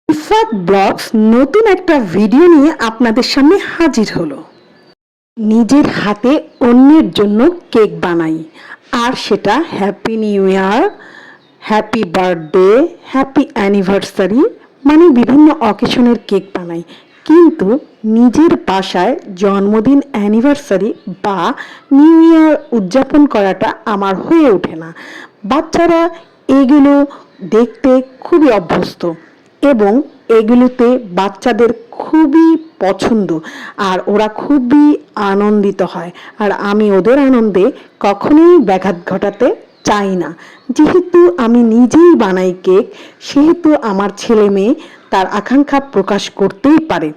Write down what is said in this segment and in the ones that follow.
Ifat blogs নতুন একটা video নিয়ে আপনাদের সামনে হাজির হলো। নিজের হাতে অন্যের জন্য কেক বানাই, আর সেটা happy new year, happy birthday, happy anniversary, মানে বিভিন্ন অকেশনের কেক বানাই। কিন্তু নিজের বাসায় জন্মদিন, অ্যানিভার্সারি বা নিউ ইয়ার উদযাপন করাটা আমার হয়ে ওঠে না। বাচ্চারা এগুলো দেখতে খুবই অভ্যস্ত এবং এগুলোতে বাচ্চাদের খুবই পছন্দ, আর ওরা খুবই আনন্দিত হয়। আর আমি ওদের আনন্দে কখনোই ব্যাঘাত ঘটাতে চাই না। যেহেতু আমি নিজেই বানাই কেক, সেহেতু আমার ছেলে মেয়ে তার আকাঙ্ক্ষা প্রকাশ করতেই পারে।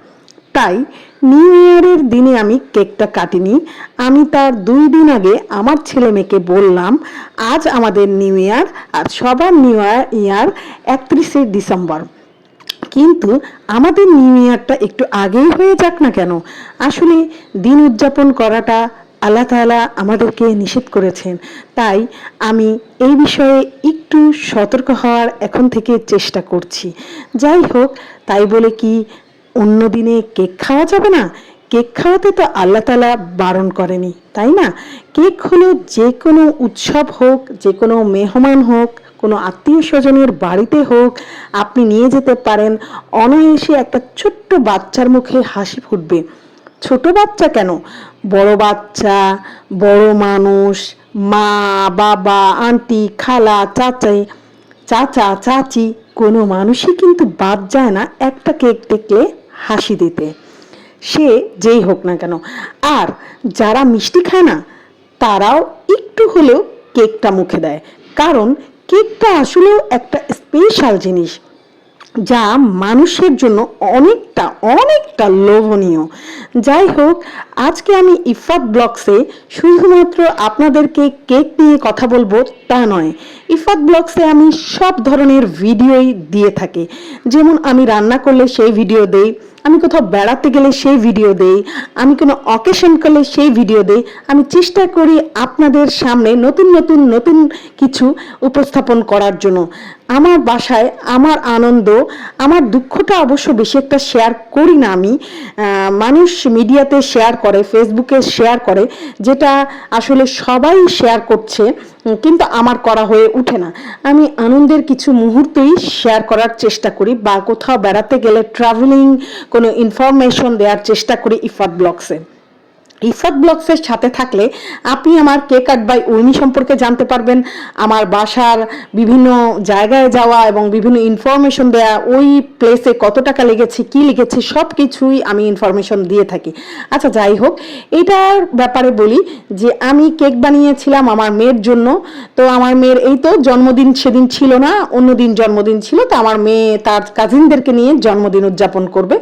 তাই নিউ ইয়ারের দিনে আমি কেকটা কাটিনি। আমি তার 2 দিন আগে আমার ছেলে মেয়েকে বললাম, আজ আমাদের নিউ ইয়ার, আর সবার নিউ ইয়ার 31শে ডিসেম্বর। কিন্তু আমাদের নিউ ইয়ারটা একটু আগেই হয়ে যাক না কেন? আসলে দিন উদযাপন করাটা আল্লাহ তাআলা আমাদেরকে নিষেধ করেছেন। তাই আমি এই বিষয়ে একটু সতর্ক হওয়ার এখন থেকে চেষ্টা করছি। যাই হোক, তাই বলে কি অন্য দিনে কেক খাওয়া যাবে না? কেক খাওয়াতে তো আল্লাহ তাআলা বারণ করেনি, তাই না? কেক হলো যে কোনো উৎসব হোক, যে কোনো মেহমান হোক, কোনো আত্মীয় স্বজনের বাড়িতে হোক, আপনি নিয়ে যেতে পারেন। অনায়াসে একটা ছোট্ট বাচ্চার মুখে হাসি ফুটবে। ছোট বাচ্চা কেন, বড় বাচ্চা, বড় মানুষ, মা, বাবা, আন্টি, খালা, চাচা, চাচি, কোনো মানুষই কিন্তু বাদ যায় না একটা কেক দেখলে হাসি দিতে, সে যেই হোক না কেন। আর যারা মিষ্টি খায় না, তারাও একটু হলেও কেকটা মুখে দেয়, কারণ কেকটা আসলেও একটা স্পেশাল জিনিস, যা মানুষের জন্য অনেকটা অনেকটা লোভনীয়। যাই হোক, আজকে আমি ইফাত ব্লগসে শুধুমাত্র আপনাদেরকে কেক নিয়ে কথা বলবো তা নয়। ইফাত ব্লগসে আমি সব ধরনের ভিডিওই দিয়ে থাকি। যেমন আমি রান্না করলে সেই ভিডিও দেই, আমি কোথাও বেড়াতে গেলে সেই ভিডিও দেই, আমি কোনো অকেশন করলে সেই ভিডিও দেই। আমি চেষ্টা করি আপনাদের সামনে নতুন নতুন নতুন কিছু উপস্থাপন করার জন্য। আমার বাসায় আমার আনন্দ, আমার দুঃখটা অবশ্য বেশি একটা শেয়ার করি না আমি। মানুষ মিডিয়াতে শেয়ার করে, ফেসবুকে শেয়ার করে, যেটা আসলে সবাই শেয়ার করছে, কিন্তু আমার করা হয়ে ওঠে না। আমি আনন্দের কিছু মুহূর্তই শেয়ার করার চেষ্টা করি, বা কোথাও বেড়াতে গেলে ট্রাভেলিং কোনো ইনফরমেশন দেওয়ার চেষ্টা করি ইফাত ব্লগসে। ইফাত ব্লগসের সাথে থাকলে আপনি আমার কেক আর্ট বাই উর্মি সম্পর্কে জানতে পারবেন, আমার বাসার বিভিন্ন জায়গায় যাওয়া এবং বিভিন্ন ইনফরমেশন দেওয়া, ওই প্লেসে কত টাকা লেগেছে, কি লেগেছে, সব কিছুই আমি ইনফরমেশন দিয়ে থাকি। আচ্ছা, যাই হোক, এটার ব্যাপারে বলি যে আমি কেক বানিয়েছিলাম আমার মেয়ের জন্য। তো আমার মেয়ের এই তো জন্মদিন সেদিন ছিল না, অন্য দিন জন্মদিন ছিল। তো আমার মেয়ে তার কাজিনদেরকে নিয়ে জন্মদিন উদযাপন করবে।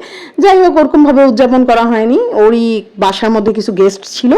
যাই হোক, ওরকমভাবে উদযাপন করা হয়নি, ওরই বাসার মধ্যে কিছু গেস্ট ছিল।